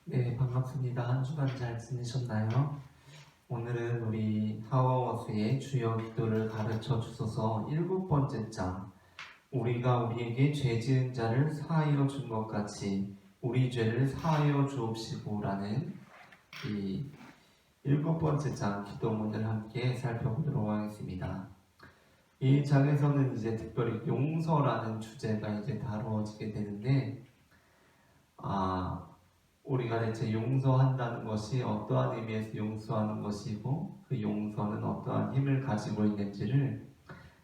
네, 반갑습니다. 한 주간 잘 지내셨나요? 오늘은 우리 하와워스의 주여 기도를 가르쳐 주소서 7번째 장, 우리가 우리에게 죄 지은 자를 사하여 준 것 같이 우리 죄를 사하여 주옵시고라는 이 7번째 장 기도문을 함께 살펴보도록 하겠습니다. 이 장에서는 이제 특별히 용서라는 주제가 이제 다루어지게 되는데, 우리가 대체 용서한다는 것이 어떠한 의미에서 용서하는 것이고 그 용서는 어떠한 힘을 가지고 있는지를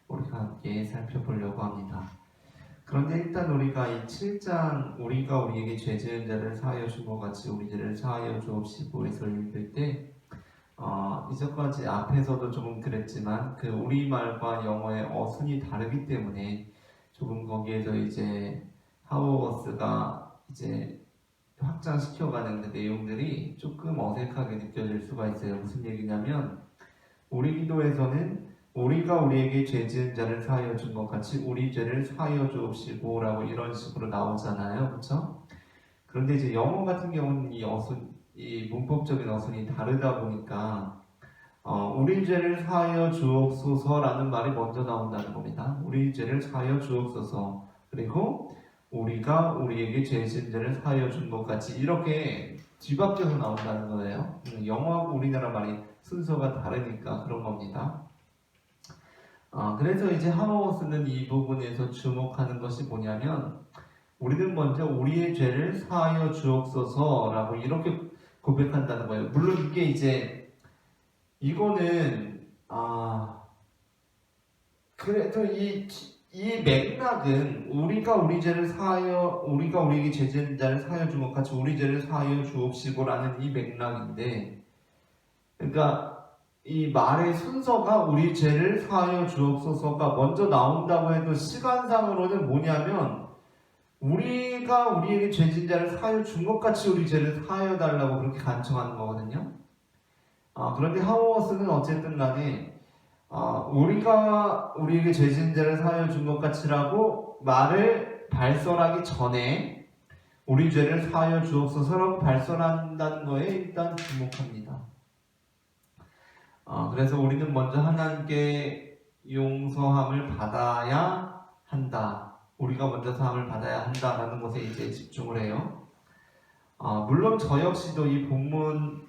우리가 함께 살펴보려고 합니다. 그런데 일단 우리가 이 7장 우리가 우리에게 죄 지은 자를 사하여 준 것 같이 우리 죄를 사하여 주옵시고에서 읽을 때 이전까지 앞에서도 조금 그랬지만 그 우리말과 영어의 어순이 다르기 때문에 조금 거기에서 이제 하워워스가 이제 확장시켜가는 그 내용들이 조금 어색하게 느껴질 수가 있어요. 무슨 얘기냐면 우리 기도에서는 우리가 우리에게 죄 지은 자를 사하여 준 것 같이 우리 죄를 사하여 주옵시고 라고 이런 식으로 나오잖아요. 그렇죠? 그런데 이제 영어 같은 경우는 이 문법적인 어순이 다르다 보니까 우리 죄를 사하여 주옵소서라는 말이 먼저 나온다는 겁니다. 우리 죄를 사하여 주옵소서. 그리고 우리가 우리에게 죄 지은 죄를 사하여 준 것 같이 이렇게 뒤바뀌어서 나온다는 거예요. 영어하고 우리나라 말이 순서가 다르니까 그런 겁니다. 그래서 이제 하워워스는 이 부분에서 주목하는 것이 뭐냐면 우리는 먼저 우리의 죄를 사하여 주옵소서라고 이렇게 고백한다는 거예요. 물론 이게 이제 이거는 그래도 이 맥락은 우리가 우리 죄를 사하여 우리가 우리에게 죄 지은 자를 사하여 준 것 같이 우리 죄를 사하여 주옵시고라는 이 맥락인데, 그러니까 이 말의 순서가 우리 죄를 사하여 주옵소서가 먼저 나온다고 해도 시간상으로는 뭐냐면 우리가 우리에게 죄 지은 자를 사하여 준 것 같이 우리 죄를 사하여 달라고 그렇게 간청하는 거거든요. 그런데 하워워스는 어쨌든 간에 우리가 우리에게 죄 지은 자를 사하여 준 것 같이라고 말을 발설하기 전에 우리 죄를 사하여 주옵소서라고 발설한다는 거에 일단 주목합니다. 그래서 우리는 먼저 하나님께 용서함을 받아야 한다. 우리가 먼저 사함을 받아야 한다라는 것에 이제 집중을 해요. 물론 저 역시도 이 본문을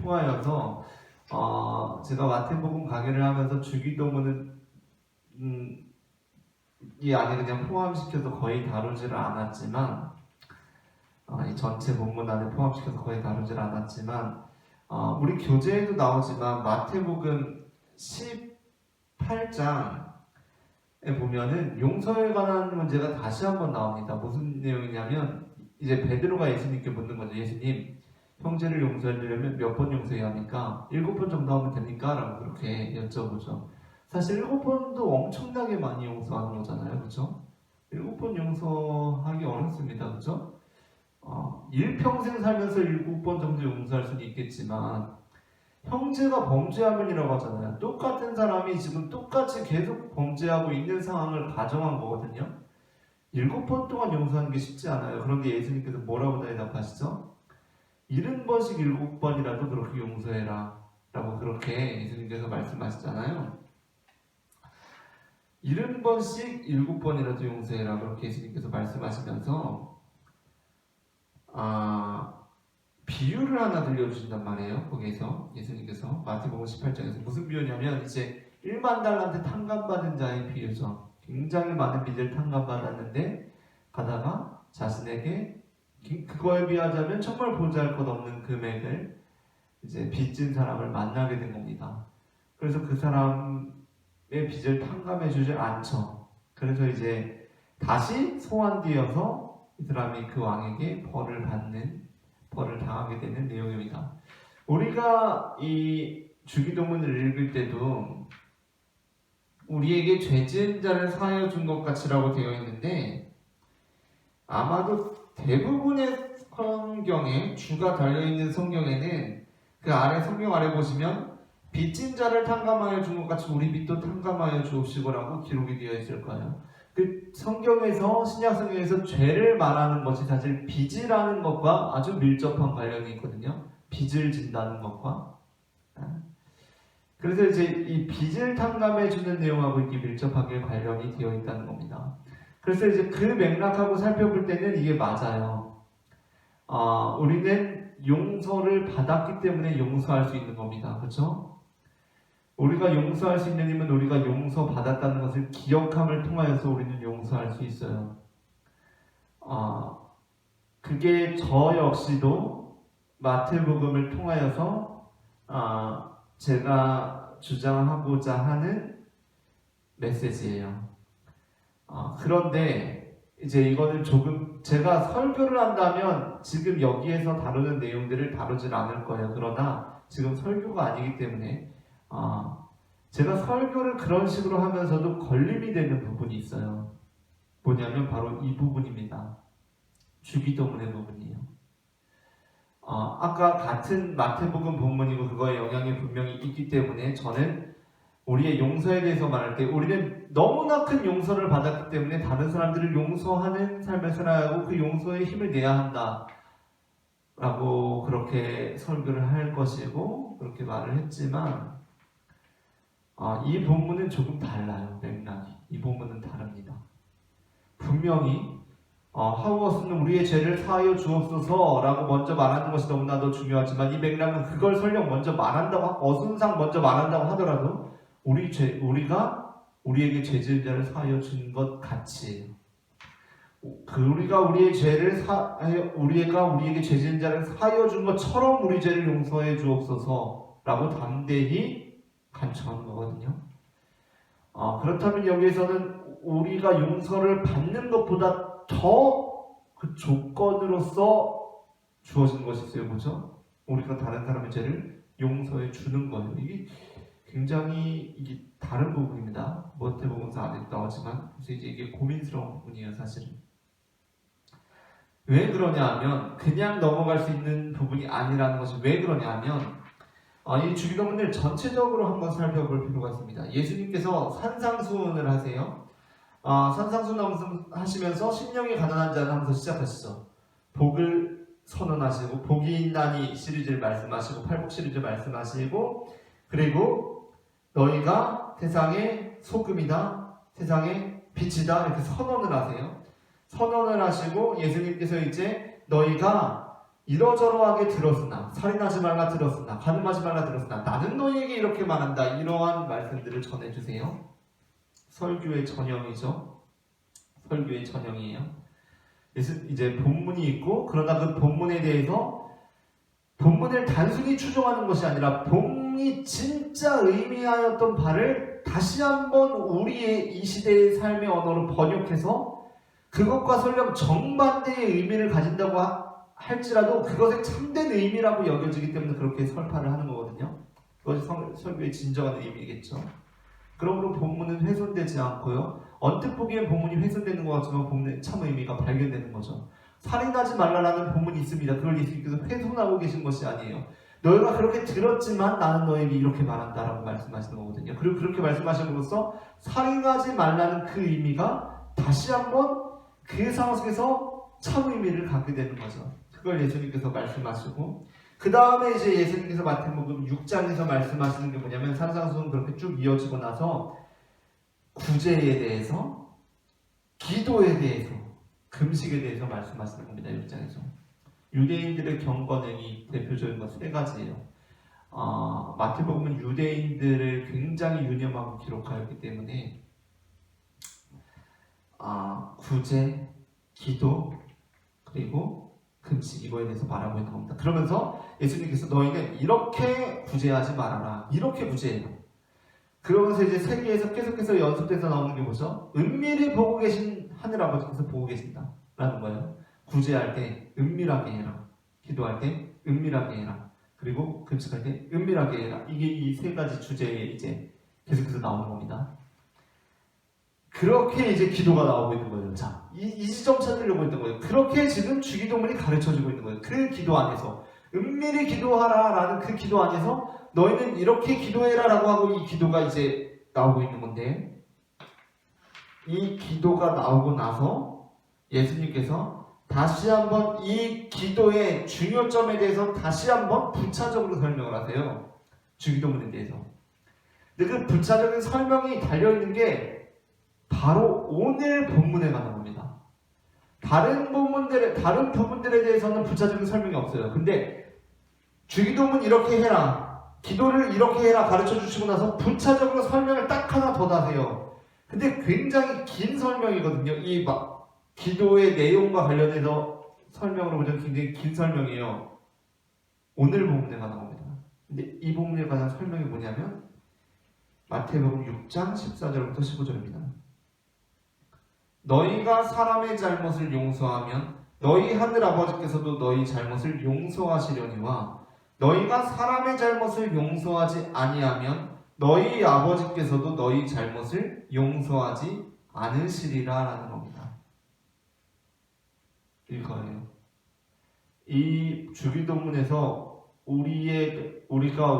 통하여서 제가 마태복음 강의를 하면서 주기도문은 이 안에 그냥 포함시켜서 거의 다루지를 않았지만 이 전체 본문 안에 포함시켜서 거의 다루지를 않았지만 우리 교재에도 나오지만 마태복음 18장에 보면은 용서에 관한 문제가 다시 한번 나옵니다. 무슨 내용이냐면 이제 베드로가 예수님께 묻는 거죠. 예수님, 형제를 용서하려면 몇 번 용서해야 합니까? 7번 정도 하면 됩니까? 라고 그렇게 여쭤보죠. 사실 7번도 엄청나게 많이 용서하는 거잖아요. 그렇죠? 7번 용서하기 어렵습니다. 그렇죠? 일평생 살면서 7번 정도 용서할 수는 있겠지만 형제가 범죄하면이라고 하잖아요. 똑같은 사람이 지금 똑같이 계속 범죄하고 있는 상황을 가정한 거거든요. 7번 동안 용서하는 게 쉽지 않아요. 그런데 예수님께서 뭐라고 대답하시죠? 70번씩 7번이라도 그렇게 용서해라 라고 그렇게 예수님께서 말씀하시잖아요. 70번씩 7번이라도 용서해라 그렇게 예수님께서 말씀하시면서 비유를 하나 들려주신단 말이에요. 거기에서 예수님께서 마태복음 18장에서 무슨 비유냐면 이제 1만 달란트 탕감받은 자의 비유죠. 굉장히 많은 빚을 탕감받았는데 가다가 자신에게 그거에 비하자면 정말 보잘것없는 금액을 이제 빚진 사람을 만나게 된 겁니다. 그래서 그 사람의 빚을 탕감해주지 않죠. 그래서 이제 다시 소환되어서 이 사람이 그 왕에게 벌을 당하게 되는 내용입니다. 우리가 이 주기도문을 읽을 때도 우리에게 죄 지은 자를 사하여 준 것 같이라고 되어 있는데 아마도 대부분의 성경에 주가 달려있는 성경에는 그 아래 성경 아래 보시면 빚진 자를 탕감하여 준 것 같이 우리 빚도 탕감하여 주옵시고라고 기록이 되어 있을 거예요. 그 성경에서 신약 성경에서 죄를 말하는 것이 사실 빚이라는 것과 아주 밀접한 관련이 있거든요. 빚을 진다는 것과. 그래서 이제 이 빚을 탕감해 주는 내용하고 이게 밀접하게 관련이 되어 있다는 겁니다. 그래서 이제 그 맥락하고 살펴볼 때는 이게 맞아요. 우리는 용서를 받았기 때문에 용서할 수 있는 겁니다. 그렇죠? 우리가 용서할 수 있는 힘은 우리가 용서받았다는 것을 기억함을 통하여서 우리는 용서할 수 있어요. 그게 저 역시도 마태복음을 통하여서 제가 주장하고자 하는 메시지예요. 그런데 이제 이거는 조금 제가 설교를 한다면 지금 여기에서 다루는 내용들을 다루진 않을 거예요. 그러나 지금 설교가 아니기 때문에 제가 설교를 그런 식으로 하면서도 걸림이 되는 부분이 있어요. 뭐냐면 바로 이 부분입니다. 주기도문의 부분이에요. 아까 같은 마태복음 본문이고 그거에 영향이 분명히 있기 때문에 저는 우리의 용서에 대해서 말할 때 우리는 너무나 큰 용서를 받았기 때문에 다른 사람들을 용서하는 삶을 살아가고 그 용서에 힘을 내야 한다 라고 그렇게 설교를 할 것이고 그렇게 말을 했지만 이 본문은 조금 달라요. 맥락이. 이 본문은 다릅니다. 분명히 하우어스는 우리의 죄를 사하여 주옵소서 라고 먼저 말하는 것이 너무나도 중요하지만 이 맥락은 그걸 설령 먼저 말한다고 어순상 먼저 말한다고 하더라도 우리가 우리에게 죄 지은 자를 사하여 준 것 같이 우리가 우리의 죄를 우리에게 죄 지은 자를 사하여 준 것처럼 우리 죄를 용서해 주옵소서 라고 담대히 간청하는 거거든요. 그렇다면 여기에서는 우리가 용서를 받는 것보다 더 그 조건으로서 주어진 것이 있어요. 뭐죠? 우리가 다른 사람의 죄를 용서해 주는 거예요. 이게 굉장히 이게 다른 부분입니다. 마태복음서 안에 나오지만 그래서 이제 이게 고민스러운 부분이에요. 사실은. 왜 그러냐 하면 그냥 넘어갈 수 있는 부분이 아니라는 것이 왜 그러냐 하면 이 주기도문을 전체적으로 한번 살펴볼 필요가 있습니다. 예수님께서 산상수훈을 하세요. 산상수훈 하시면서 심령이 가난한 자는 하면서 시작하시죠. 복을 선언하시고 복이 있나니 시리즈를 말씀하시고 팔복 시리즈 말씀하시고 그리고 너희가 세상의 소금이다, 세상의 빛이다 이렇게 선언을 하세요. 선언을 하시고 예수님께서 이제 너희가 이러저러하게 들었으나 살인하지 말라 들었으나 간음하지 말라 들었으나 나는 너희에게 이렇게 말한다 이러한 말씀들을 전해주세요. 설교의 전형이죠. 설교의 전형이에요. 이제 본문이 있고 그러나 그 본문에 대해서 본문을 단순히 추종하는 것이 아니라 본문이 진짜 의미하였던 바를 다시 한번 우리의 이 시대의 삶의 언어로 번역해서 그것과 설령 정반대의 의미를 가진다고 할지라도 그것의 참된 의미라고 여겨지기 때문에 그렇게 설파를 하는 거거든요. 그것이 설교의 진정한 의미겠죠. 그러므로 본문은 훼손되지 않고요. 언뜻 보기엔 본문이 훼손되는 것 같지만 본문의 참 의미가 발견되는 거죠. 살인하지 말라라는 본문이 있습니다. 그걸 예수님께서 훼손하고 계신 것이 아니에요. 너희가 그렇게 들었지만 나는 너에게 이렇게 말한다라고 말씀하시는 거거든요. 그리고 그렇게 말씀하심으로써 살인하지 말라는 그 의미가 다시 한번 그 상황 속에서 참 의미를 갖게 되는 거죠. 그걸 예수님께서 말씀하시고 그 다음에 이제 예수님께서 마태복음 6장에서 말씀하시는 게 뭐냐면 산상수훈 그렇게 쭉 이어지고 나서 구제에 대해서 기도에 대해서 금식에 대해서 말씀하시는 겁니다. 6장에서 유대인들의 경건행위 대표적인 것 세 가지예요. 마태복음은 유대인들을 굉장히 유념하고 기록하였기 때문에 구제, 기도 그리고 금식 이거에 대해서 말하고 있는 겁니다. 그러면서 예수님께서 너희는 이렇게 구제하지 말아라. 이렇게 구제해요. 그러면서 이제 세계에서 계속해서 연습돼서 나오는 게 뭐죠? 은밀히 보고 계신 하늘아버지께서 보고 계신다 라는 거예요. 구제할 때 은밀하게 해라. 기도할 때 은밀하게 해라. 그리고 금식할 때 은밀하게 해라. 이게 이 세 가지 주제에 이제 계속해서 나오는 겁니다. 그렇게 이제 기도가 나오고 있는 거예요. 자, 이 지점 찾으려고 했던 거예요. 그렇게 지금 주기도문이 가르쳐주고 있는 거예요. 그 기도 안에서 은밀히 기도하라 라는 그 기도 안에서 너희는 이렇게 기도해라 라고 하고 이 기도가 이제 나오고 있는 건데 이 기도가 나오고 나서 예수님께서 다시 한번 이 기도의 중요점에 대해서 다시 한번 부차적으로 설명을 하세요. 주기도문에 대해서. 근데 그 부차적인 설명이 달려있는 게 바로 오늘 본문에 관한 겁니다. 다른 부분들에 대해서는 부차적인 설명이 없어요. 근데 주기도문 이렇게 해라, 기도를 이렇게 해라 가르쳐 주시고 나서 부차적으로 설명을 딱 하나 더 하세요. 근데 굉장히 긴 설명이거든요. 이 기도의 내용과 관련해서 설명으로 보면 굉장히 긴 설명이에요. 오늘 본문에 관한 겁니다. 근데 이 본문에 관한 설명이 뭐냐면 마태복음 6장 14절부터 15절입니다. 너희가 사람의 잘못을 용서하면 너희 하늘 아버지께서도 너희 잘못을 용서하시려니와 너희가 사람의 잘못을 용서하지 아니하면 너희 아버지께서도 너희 잘못을 용서하지 않으시리라 라는 겁니다. 이거예요. 이 주기도문에서 우리가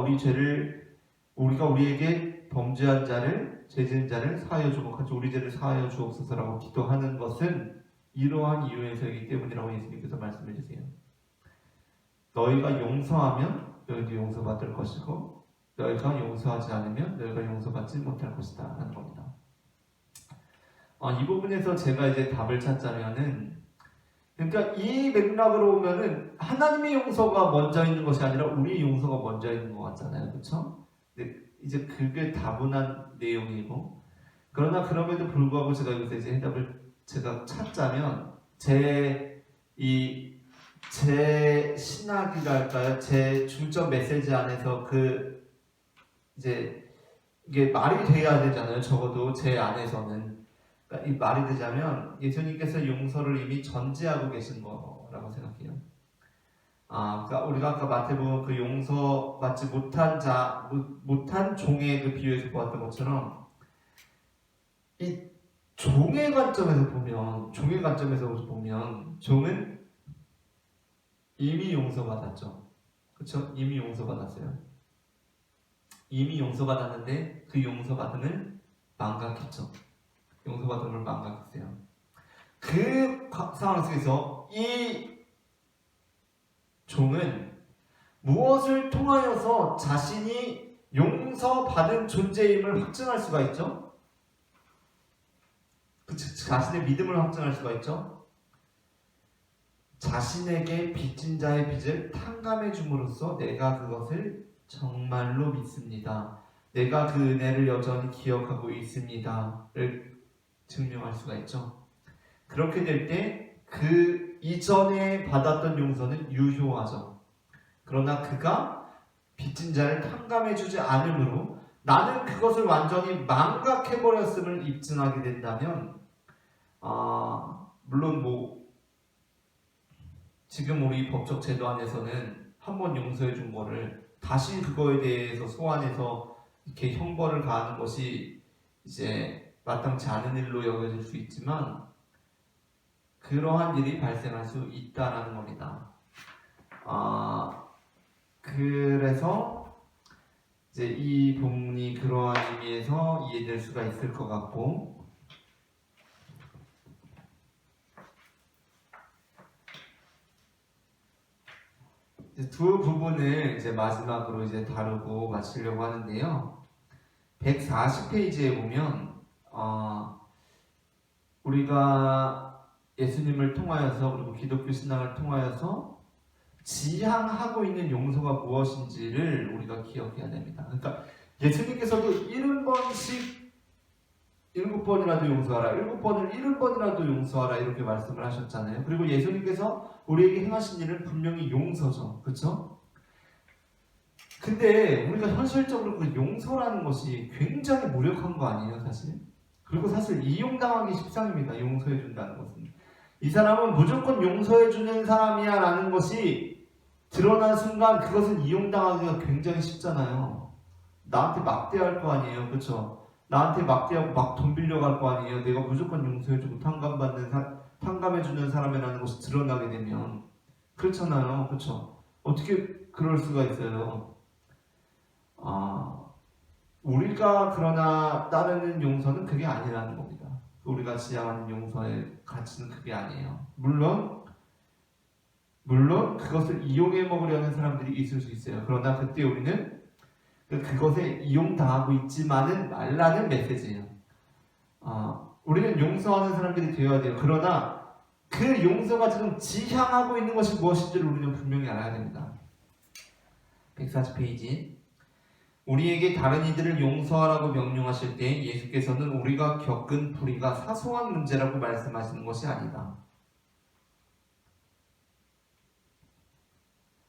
우리에게 범죄한 자를, 죄진 자를 사하여 주고 같이 우리 죄를 사하여 주옵소서라고 기도하는 것은 이러한 이유에서이기 때문이라고 예수님께서 말씀해 주세요. 너희가 용서하면 너희도 용서받을 것이고 너희가 용서하지 않으면 너희가 용서받지 못할 것이다 하는 겁니다. 이 부분에서 제가 이제 답을 찾자면은, 그러니까 이 맥락으로 보면은 하나님의 용서가 먼저 있는 것이 아니라 우리의 용서가 먼저 있는 것 같잖아요, 그렇죠? 이제 그게 다분한 내용이고, 그러나 그럼에도 불구하고 제가 여기서 이제 해답을 제가 찾자면 제 신학이랄까요, 제 중점 메시지 안에서 이제 이게 말이 돼야 되잖아요. 적어도 제 안에서는. 그러니까 이 말이 되자면 예수님께서 용서를 이미 전제하고 계신 거라고 생각해요. 그러니까 우리가 아까 마태복음 그 용서받지 못한 종의 그 비유에서 보았던 것처럼 이 종의 관점에서 보면 종은 이미 용서받았죠. 그렇죠? 이미 용서받았어요. 이미 용서받았는데 그 용서받음을 망각했죠. 용서받음을 망각했어요. 그 상황 속에서 이 종은 무엇을 통하여서 자신이 용서받은 존재임을 확증할 수가 있죠? 자신의 믿음을 확증할 수가 있죠? 자신에게 빚진 자의 빚을 탕감해 줌으로써 내가 그것을 정말로 믿습니다. 내가 그 은혜를 여전히 기억하고 있습니다를 증명할 수가 있죠. 그렇게 될 때 그 이전에 받았던 용서는 유효하죠. 그러나 그가 빚진 자를 탕감해 주지 않으므로 나는 그것을 완전히 망각해버렸음을 입증하게 된다면, 물론 지금 우리 법적 제도 안에서는 한번 용서해 준 거를 다시 그거에 대해서 소환해서 이렇게 형벌을 가하는 것이 이제 마땅치 않은 일로 여겨질 수 있지만 그러한 일이 발생할 수 있다라는 겁니다. 그래서 이제 이 본문이 그러한 의미에서 이해될 수가 있을 것 같고, 두 부분을 이제 마지막으로 이제 다루고 마치려고 하는데요. 140페이지에 보면 우리가 예수님을 통하여서 그리고 기독교 신앙을 통하여서 지향하고 있는 용서가 무엇인지를 우리가 기억해야 됩니다. 그러니까 예수님께서도 7번이라도 용서하라, 7번을 70번이라도 용서하라 이렇게 말씀을 하셨잖아요. 그리고 예수님께서 우리에게 행하신 일은 분명히 용서죠. 그렇죠? 근데 우리가 현실적으로 그 용서라는 것이 굉장히 무력한 거 아니에요, 사실? 그리고 사실 이용당하기 십상입니다. 용서해 준다는 것은. 이 사람은 무조건 용서해 주는 사람이야 라는 것이 드러난 순간 그것은 이용당하기가 굉장히 쉽잖아요. 나한테 막대할 거 아니에요, 그렇죠? 나한테 막대하고 막 돈 빌려갈 거 아니에요. 내가 무조건 용서해주고 탕감해주는 사람이라는 것이 드러나게 되면. 그렇잖아요, 그렇죠? 어떻게 그럴 수가 있어요? 우리가 그러나 따르는 용서는 그게 아니라는 겁니다. 우리가 지향하는 용서의 가치는 그게 아니에요. 물론 그것을 이용해 먹으려는 사람들이 있을 수 있어요. 그러나 그때 우리는 그것에 이용당하고 있지만은 말라는 메시지예요. 우리는 용서하는 사람들이 되어야 돼요. 그러나 그 용서가 지금 지향하고 있는 것이 무엇인지를 우리는 분명히 알아야 됩니다. 140페이지. 우리에게 다른 이들을 용서하라고 명령하실 때 예수께서는 우리가 겪은 불의가 사소한 문제라고 말씀하시는 것이 아니다.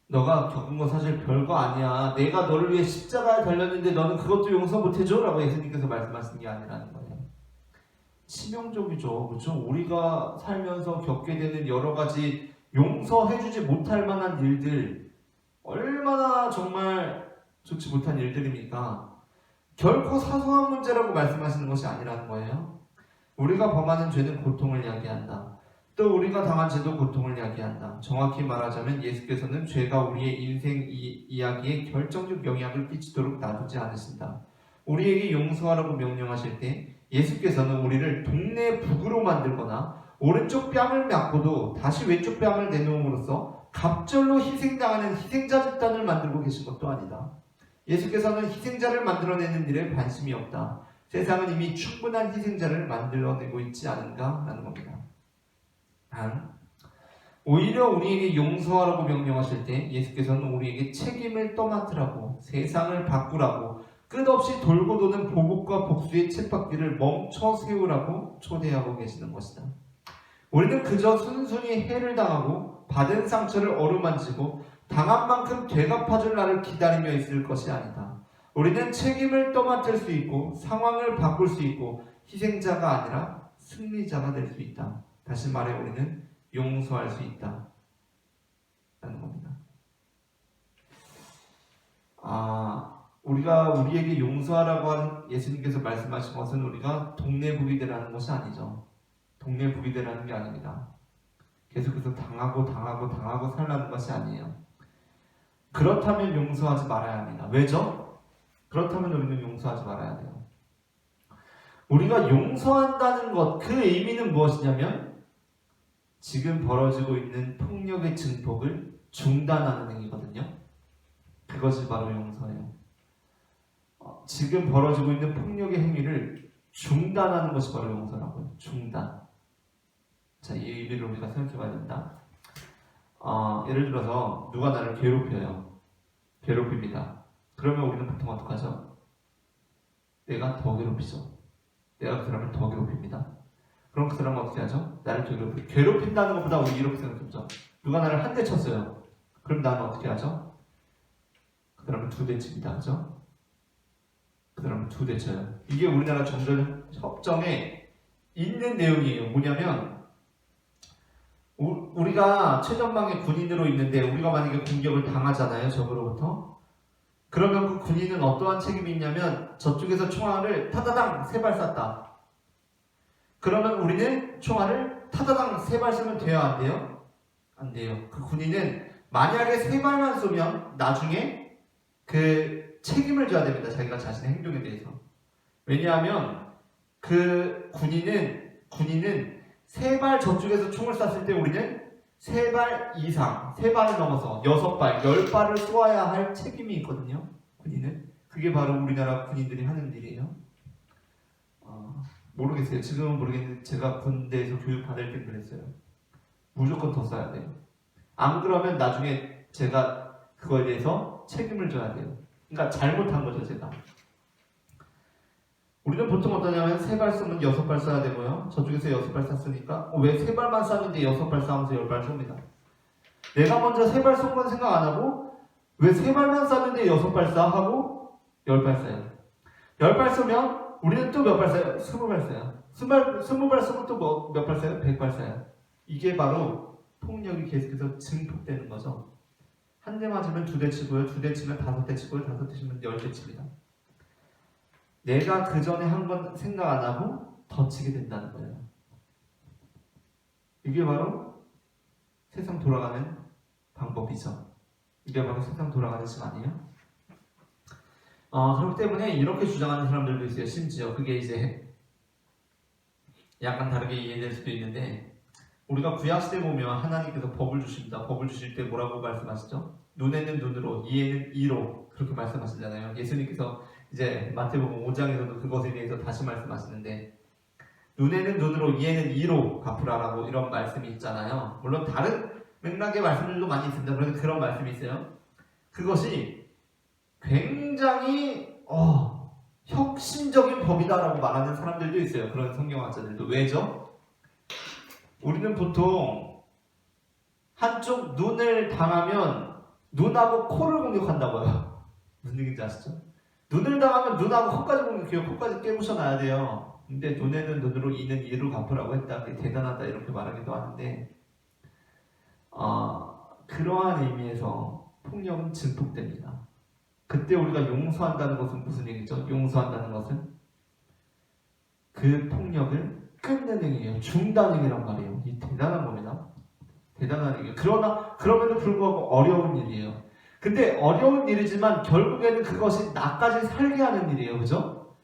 너가 겪은 거 사실 별거 아니야. 내가 너를 위해 십자가에 달렸는데 너는 그것도 용서 못해줘? 라고 예수님께서 말씀하시는 게 아니라는 거예요. 치명적이죠. 그렇죠? 우리가 살면서 겪게 되는 여러 가지 용서해주지 못할 만한 일들, 얼마나 정말 좋지 못한 일들입니까? 결코 사소한 문제라고 말씀하시는 것이 아니라는 거예요. 우리가 범하는 죄는 고통을 야기한다. 또 우리가 당한 죄도 고통을 야기한다. 정확히 말하자면 예수께서는 죄가 우리의 인생 이야기에 결정적 영향을 끼치도록 놔두지 않으신다. 우리에게 용서하라고 명령하실 때 예수께서는 우리를 동네 북으로 만들거나 오른쪽 뺨을 맞고도 다시 왼쪽 뺨을 내놓음으로써 갑절로 희생당하는 희생자 집단을 만들고 계신 것도 아니다. 예수께서는 희생자를 만들어내는 일에 관심이 없다. 세상은 이미 충분한 희생자를 만들어내고 있지 않은가 라는 겁니다. 오히려 우리에게 용서하라고 명령하실 때 예수께서는 우리에게 책임을 떠맡으라고, 세상을 바꾸라고, 끝없이 돌고 도는 보복과 복수의 쳇바퀴를 멈춰 세우라고 초대하고 계시는 것이다. 우리는 그저 순순히 해를 당하고 받은 상처를 어루만지고 당한 만큼 되갚아줄 날을 기다리며 있을 것이 아니다. 우리는 책임을 떠맡을 수 있고 상황을 바꿀 수 있고 희생자가 아니라 승리자가 될 수 있다. 다시 말해 우리는 용서할 수 있다 라는 겁니다. 우리가 우리에게 용서하라고 한 예수님께서 말씀하신 것은 우리가 동네북이 되라는 것이 아니죠. 동네북이 되라는 게 아닙니다. 계속해서 당하고 살라는 것이 아니에요. 그렇다면 용서하지 말아야 합니다. 왜죠? 그렇다면 우리는 용서하지 말아야 돼요. 우리가 용서한다는 것, 그 의미는 무엇이냐면 지금 벌어지고 있는 폭력의 증폭을 중단하는 행위거든요. 그것이 바로 용서예요. 지금 벌어지고 있는 폭력의 행위를 중단하는 것이 바로 용서라고요. 중단. 자, 이 의미를 우리가 생각해봐야 된다. 예를 들어서 누가 나를 괴롭힙니다. 그러면 우리는 보통 어떡하죠? 내가 더 괴롭히죠. 내가 그 사람을 더 괴롭힙니다. 그럼 그 사람은 어떻게 하죠? 나를 괴롭힌다는 것보다 우리 이렇게 생각해보죠. 누가 나를 한 대 쳤어요. 그럼 나는 어떻게 하죠? 그 사람을 2대 칩니다. 그죠? 그 사람을 2대 쳐요. 이게 우리나라 정전 협정에 있는 내용이에요. 뭐냐면 우리가 최전방에 군인으로 있는데 우리가 만약에 공격을 당하잖아요. 적으로부터. 그러면 그 군인은 어떠한 책임이 있냐면 저쪽에서 총알을 타다당 3발 쐈다. 그러면 우리는 총알을 타다당 3발 쏘면 돼요? 안 돼요? 안 돼요. 그 군인은 만약에 3발만 쏘면 나중에 그 책임을 져야 됩니다. 자기가 자신의 행동에 대해서. 왜냐하면 그 군인은 3발 저쪽에서 총을 쐈을 때 우리는 3발 이상, 3발을 넘어서 6발, 10발을 쏘아야 할 책임이 있거든요. 군인은. 그게 바로 우리나라 군인들이 하는 일이에요. 모르겠어요. 지금은 모르겠는데 제가 군대에서 교육받을 때 그랬어요. 무조건 더 쏴야 돼요. 안 그러면 나중에 제가 그거에 대해서 책임을 져야 돼요. 그러니까 잘못한 거죠, 제가. 우리는 보통 어떠냐면 3발 쏘면 6발 쏴야 되고요. 저쪽에서 6발 쐈으니까 왜 3발만 쐈는데 6발 쏴면서 10발 쏩니다. 내가 먼저 3발 쏜 건 생각 안 하고 왜 3발만 쐈는데 6발 쏴? 하고 10발 쏴요. 10발 쏘면 우리는 또 몇 발 쏴요? 20발 쏴요. 20발 쏘면 또 몇 발 쏴요? 100발 쏴요. 이게 바로 폭력이 계속해서 증폭되는 거죠. 한 대 맞으면 2대 치고요. 2대 치면 5대 치고요. 5대 치면 10대 칩니다. 내가 그 전에 한 건 생각 안 하고 더 치게 된다는 거예요. 이게 바로 세상 돌아가는 방법이죠. 이게 바로 세상 돌아가는 시간이에요. 그렇기 때문에 이렇게 주장하는 사람들도 있어요. 심지어 그게 이제 약간 다르게 이해될 수도 있는데 우리가 구약시대 보면 하나님께서 법을 주십니다. 법을 주실 때 뭐라고 말씀하시죠? 눈에는 눈으로, 이에는 이로 그렇게 말씀하시잖아요. 예수님께서 이제 마태복음 5장에서도 그것에 대해서 다시 말씀하시는데 눈에는 눈으로, 이에는 이로 갚으라라고 이런 말씀이 있잖아요. 물론 다른 맥락의 말씀들도 많이 있습니다. 그런데 그런 말씀이 있어요. 그것이 굉장히 혁신적인 법이다라고 말하는 사람들도 있어요. 그런 성경학자들도. 왜죠? 우리는 보통 한쪽 눈을 당하면 눈하고 코를 공격한다고요. 무슨 얘기인지 아시죠? 눈을 당하면 눈하고 코까지 공격해요. 코까지 깨부셔놔야 돼요. 근데 눈에는 눈으로, 이는 이로 갚으라고 했다. 그게 대단하다 이렇게 말하기도 하는데 그러한 의미에서 폭력은 증폭됩니다. 그때 우리가 용서한다는 것은 무슨 얘기죠? 용서한다는 것은 그 폭력을 끊는 행위예요. 중단 행위란 말이에요. 이 대단한 겁니다. 대단한 얘기예요. 그럼에도 불구하고 어려운 일이에요. 근데 어려운 일이지만 결국에는 그것이 나까지 살게 하는 일이에요. 그죠?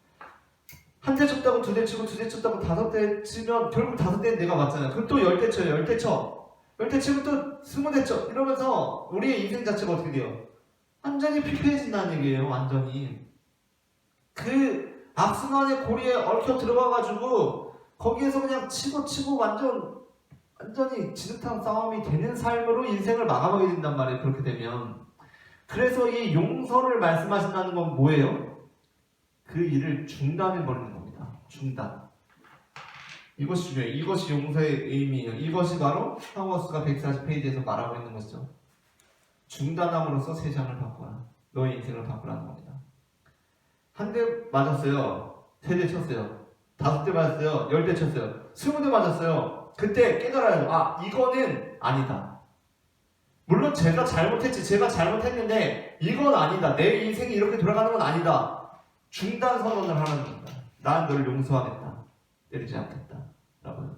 한 대 쳤다고 두 대 치고 두 대 쳤다고 다섯 대 치면 결국 다섯 대는 내가 맞잖아요. 그럼 또 10대 쳐요. 10대 쳐. 10대 치면 또 20대 쳐. 이러면서 우리의 인생 자체가 어떻게 돼요? 완전히 피폐해진다는 얘기예요. 완전히. 그 악순환의 고리에 얽혀 들어가가지고 거기에서 그냥 치고 완전히 진흙탕 싸움이 되는 삶으로 인생을 마감하게 된단 말이에요. 그렇게 되면. 그래서 이 용서를 말씀하신다는 건 뭐예요? 그 일을 중단해버리는 겁니다. 중단. 이것이 중요해요. 이것이 용서의 의미예요. 이것이 바로 하워스가 140페이지에서 말하고 있는 것이죠. 중단함으로써 세상을 바꿔라. 너의 인생을 바꾸라는 겁니다. 한 대 맞았어요. 3대 쳤어요. 5대 맞았어요. 10대 쳤어요. 20대 맞았어요. 그때 깨달아요. 이거는 아니다. 물론 제가 잘못했는데 이건 아니다. 내 인생이 이렇게 돌아가는 건 아니다. 중단 선언을 하는 겁니다. 난 너를 용서하겠다. 때리지 않겠다. 라고요.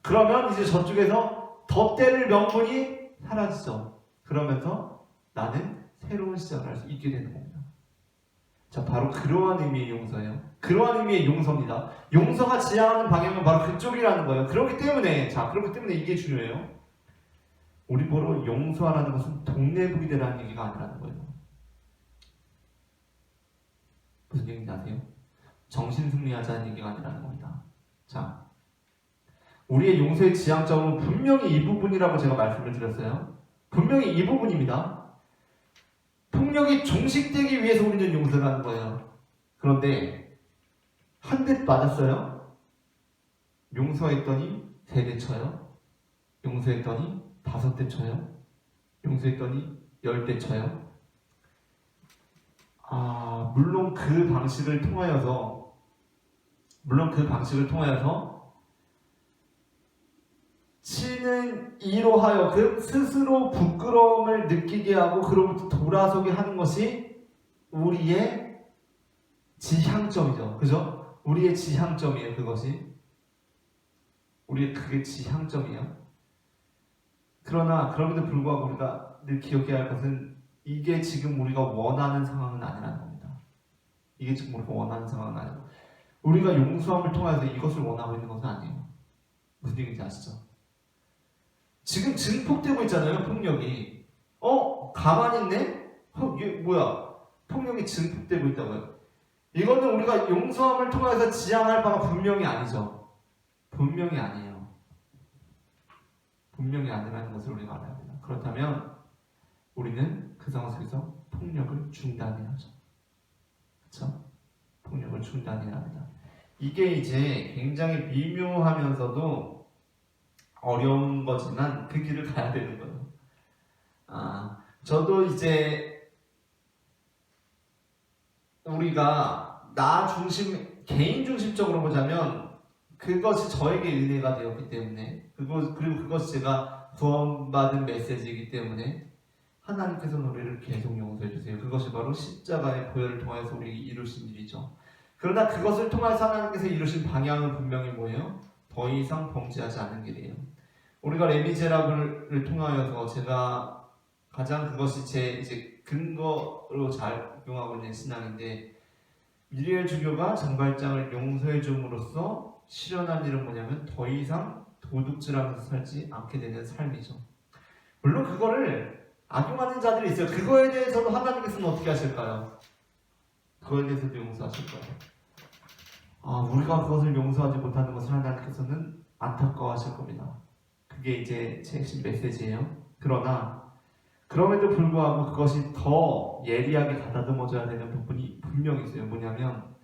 그러면 이제 저쪽에서 더 때릴 명분이 사라지죠. 그러면서 나는 새로운 시작을 할 수 있게 되는 겁니다. 자, 바로 그러한 의미의 용서예요. 그러한 의미의 용서입니다. 용서가 지향하는 방향은 바로 그쪽이라는 거예요. 그렇기 때문에 이게 중요해요. 우리 보러 용서하라는 것은 동네북이 되라는 얘기가 아니라는 거예요. 무슨 얘기인지 아세요? 정신승리하자는 얘기가 아니라는 겁니다. 자, 우리의 용서의 지향점은 분명히 이 부분이라고 제가 말씀을 드렸어요. 분명히 이 부분입니다. 폭력이 종식되기 위해서 우리는 용서를 하는 거예요. 그런데 한 대 맞았어요. 용서했더니 3대 쳐요. 용서했더니 5대 쳐요. 용서했더니 10대 쳐요. 물론 그 방식을 통하여서 치는 이로 하여금 스스로 부끄러움을 느끼게 하고 그로부터 돌아서게 하는 것이 우리의 지향점이죠. 그죠? 우리의 지향점이에요. 그것이 그게 지향점이에요. 그러나 그럼에도 불구하고 우리가 늘 기억해야 할 것은 이게 지금 우리가 원하는 상황은 아니라는 겁니다. 이게 지금 우리가 원하는 상황은 아니고 우리가 용서함을 통해서 이것을 원하고 있는 것은 아니에요. 무슨 얘기인지 아시죠? 지금 증폭되고 있잖아요. 폭력이. 가만히 있네? 이게 뭐야? 폭력이 증폭되고 있다고요. 이거는 우리가 용서함을 통해서 지향할 바가 분명히 아니죠. 분명히 아니에요. 분명히 아니라는 것을 우리가 알아야 합니다. 그렇다면 우리는 그 상황 속에서 폭력을 중단해야 하죠. 그렇죠? 폭력을 중단해야 합니다. 이게 이제 굉장히 미묘하면서도 어려운 거지만 그 길을 가야 되는 거예요. 저도 이제 우리가 개인 중심적으로 보자면 그것이 저에게 은혜가 되었기 때문에 그리고 그것이 제가 구원받은 메시지이기 때문에 하나님께서는 우리를 계속 용서해 주세요. 그것이 바로 십자가의 보혈을 통해서 우리 이루신 일이죠. 그러나 그것을 통해서 하나님께서 이루신 방향은 분명히 뭐예요? 더 이상 범죄하지 않는 길이에요. 우리가 레미제라블을 통하여서 제가 가장 그것이 제 이제 근거로 작용하고 있는 신앙인데 미리엘 주교가 장발장을 용서해 줌으로써 실현한 일은 뭐냐면 더 이상 도둑질하면서 살지 않게 되는 삶이죠. 물론 그거를 악용하는 자들이 있어요. 그거에 대해서도 하나님께서는 어떻게 하실까요? 그거에 대해서도 용서하실 거예요. 우리가 그것을 용서하지 못하는 것을 하나님께서는 안타까워하실 겁니다. 그게 이제 제 핵심 메시지예요. 그러나 그럼에도 불구하고 그것이 더 예리하게 가다듬어져야 되는 부분이 분명히 있어요. 뭐냐면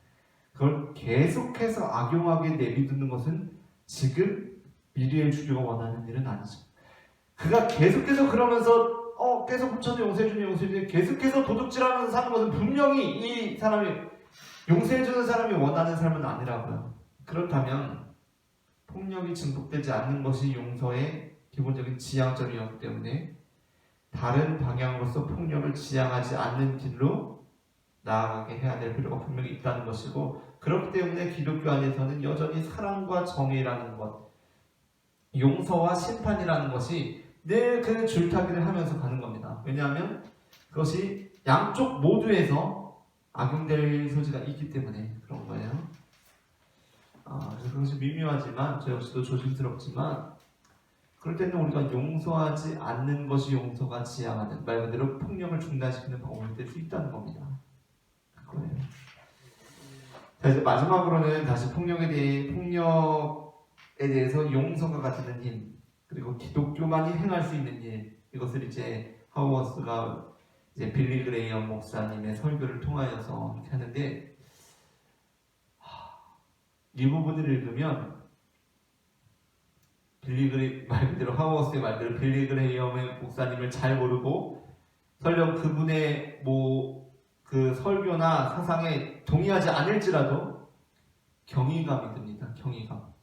그걸 계속해서 악용하게 내비두는 것은 지금 미래의 주주가 원하는 일은 아니죠. 그가 계속해서 그러면서 계속 훔쳐서 용서해주니 계속해서 도둑질하면서 사는 것은 분명히 이 사람이 용서해주는 사람이 원하는 삶은 아니라고요. 그렇다면 폭력이 증폭되지 않는 것이 용서의 기본적인 지향점이었기 때문에 다른 방향으로서 폭력을 지향하지 않는 길로 나아가게 해야 될 필요가 분명히 있다는 것이고, 그렇기 때문에 기독교 안에서는 여전히 사랑과 정의라는 것, 용서와 심판이라는 것이 늘 그 줄타기를 하면서 가는 겁니다. 왜냐하면 그것이 양쪽 모두에서 악용될 소지가 있기 때문에 그런 거예요. 그래서 그것이 미묘하지만 저 역시도 조심스럽지만 그럴 때는 우리가 용서하지 않는 것이 용서가 지향하는, 말 그대로 폭력을 중단시키는 방법이 될 수 있다는 겁니다. 그거예요. 자, 이제 마지막으로는 다시 폭력에 대해서 용서가 가지는 힘, 그리고 기독교만이 행할 수 있는 일, 이것을 이제 하우어스가 이제 빌리 그레이엄 목사님의 설교를 통하여서 이렇게 하는데, 이 부분을 읽으면 말 그대로 하우어스의 말대로 빌리 그레이엄의 목사님을 잘 모르고 설령 그분의 그 설교나 사상에 동의하지 않을지라도 경이감이 듭니다. 경이감.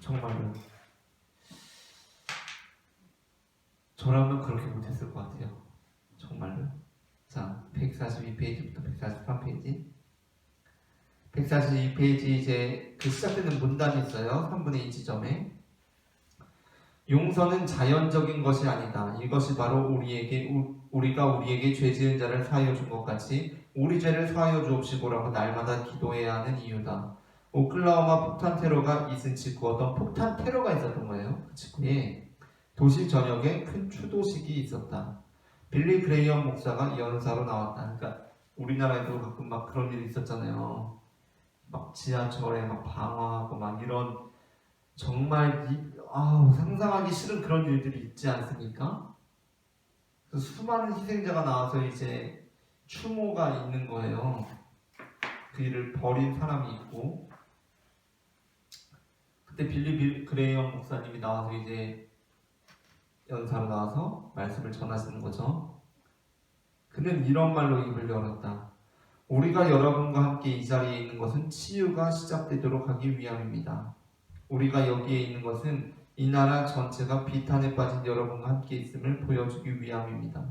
정말로. 저라면 그렇게 못했을 것 같아요. 정말로. 자, 142페이지부터 143페이지. 142페이지 이제 그 시작되는 문단이 있어요. 3분의 2 지점에. 용서는 자연적인 것이 아니다. 이것이 바로 우리가 우리에게 죄 지은 자를 사하여 준 것 같이 우리 죄를 사하여 주옵시고라고 날마다 기도해야 하는 이유다. 오클라호마 폭탄 테러가 있은 직후 어떤 폭탄 테러가 있었던 거예요. 그 직후에 도시 전역에 큰 추도식이 있었다. 빌리 그레이엄 목사가 연사로 나왔다. 그러니까 우리나라에도 가끔 막 그런 일이 있었잖아요. 막 지하철에 막 방화하고 막 이런 정말 상상하기 싫은 그런 일들이 있지 않습니까? 그래서 수많은 희생자가 나와서 이제 추모가 있는 거예요. 그 일을 벌인 사람이 있고, 그때 빌리 그레이엄 목사님이 나와서 이제 연사로 나와서 말씀을 전하시는 거죠. 그는 이런 말로 입을 열었다. 우리가 여러분과 함께 이 자리에 있는 것은 치유가 시작되도록 하기 위함입니다. 우리가 여기에 있는 것은 이 나라 전체가 비탄에 빠진 여러분과 함께 있음을 보여주기 위함입니다.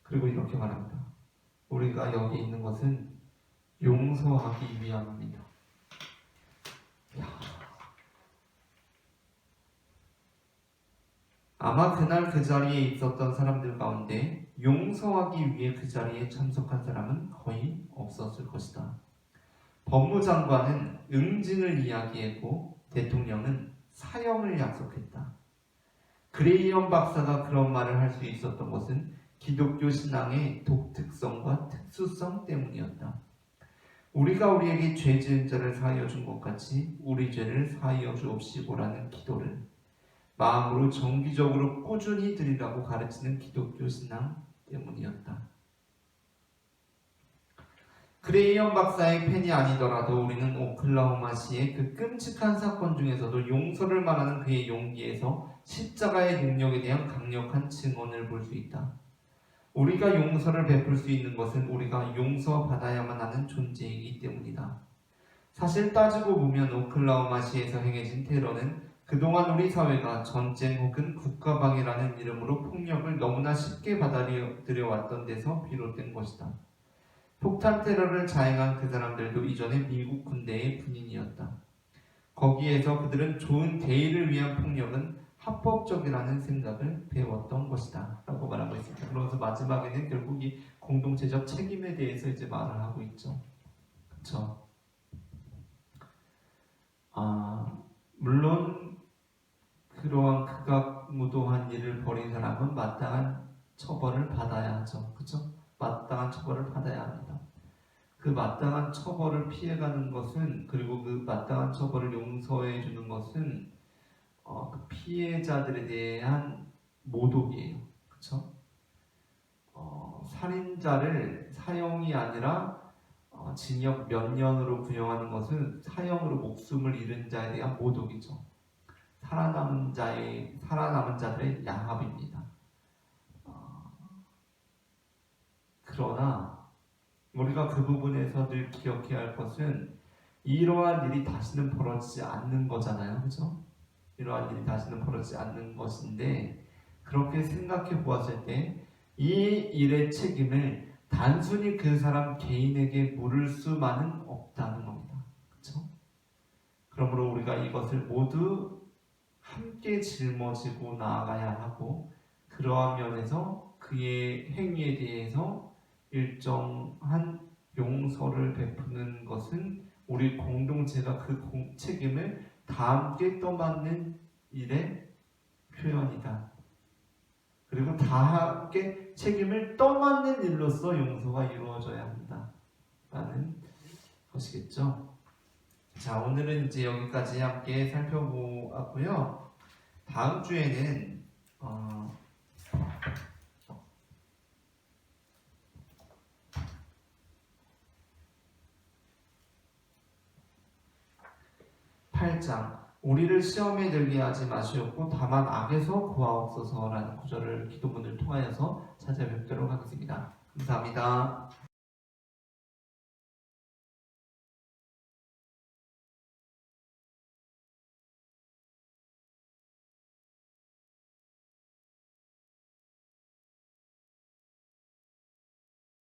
그리고 이렇게 말합니다. 우리가 여기 있는 것은 용서하기 위함입니다. 아마 그날 그 자리에 있었던 사람들 가운데 용서하기 위해 그 자리에 참석한 사람은 거의 없었을 것이다. 법무장관은 응징을 이야기했고 대통령은 사형을 약속했다. 그레이엄 박사가 그런 말을 할 수 있었던 것은 기독교 신앙의 독특성과 특수성 때문이었다. 우리가 우리에게 죄 지은 자를 사하여 준 것 같이 우리 죄를 사하여 주옵시고라는 기도를 마음으로 정기적으로 꾸준히 드리라고 가르치는 기독교 신앙 때문이었다. 그레이엄 박사의 팬이 아니더라도 우리는 오클라호마시의 그 끔찍한 사건 중에서도 용서를 말하는 그의 용기에서 십자가의 능력에 대한 강력한 증언을 볼 수 있다. 우리가 용서를 베풀 수 있는 것은 우리가 용서받아야만 하는 존재이기 때문이다. 사실 따지고 보면 오클라호마시에서 행해진 테러는 그동안 우리 사회가 전쟁 혹은 국가방위라는 이름으로 폭력을 너무나 쉽게 받아들여왔던 데서 비롯된 것이다. 폭탄 테러를 자행한 그 사람들도 이전에 미국 군대의 군인이었다. 거기에서 그들은 좋은 대의를 위한 폭력은 합법적이라는 생각을 배웠던 것이다 라고 말하고 있습니다. 그러면서 마지막에는 결국 이 공동체적 책임에 대해서 이제 말을 하고 있죠. 그렇죠? 물론 그러한 극악무도한 일을 벌인 사람은 마땅한 처벌을 받아야 하죠. 그렇죠? 마땅한 처벌을 받아야 합니다. 그 마땅한 처벌을 피해가는 것은, 그리고 그 마땅한 처벌을 용서해 주는 것은 그 피해자들에 대한 모독이에요. 그렇죠? 살인자를 사형이 아니라 징역 몇 년으로 구형하는 것은 사형으로 목숨을 잃은 자에 대한 모독이죠. 살아남은 자들의 야합입니다. 그러나 우리가 그 부분에서 늘 기억해야 할 것은 이러한 일이 다시는 벌어지지 않는 거잖아요. 그렇죠? 이러한 일이 다시는 벌어지지 않는 것인데, 그렇게 생각해 보았을 때 이 일의 책임을 단순히 그 사람 개인에게 물을 수만은 없다는 겁니다. 그렇죠? 그러므로 우리가 이것을 모두 함께 짊어지고 나아가야 하고, 그러한 면에서 그의 행위에 대해서 일정한 용서를 베푸는 것은 우리 공동체가 그 책임을 다 함께 떠맡는 일의 표현이다. 그리고 다 함께 책임을 떠맡는 일로서 용서가 이루어져야 한다 라는 것이겠죠. 자, 오늘은 이제 여기까지 함께 살펴보았고요. 다음 주에는 8장 우리를 시험에 들게 하지 마시옵고 다만 악에서 구하옵소서라는 구절을 기도문을 통하여서 찾아뵙도록 하겠습니다. 감사합니다.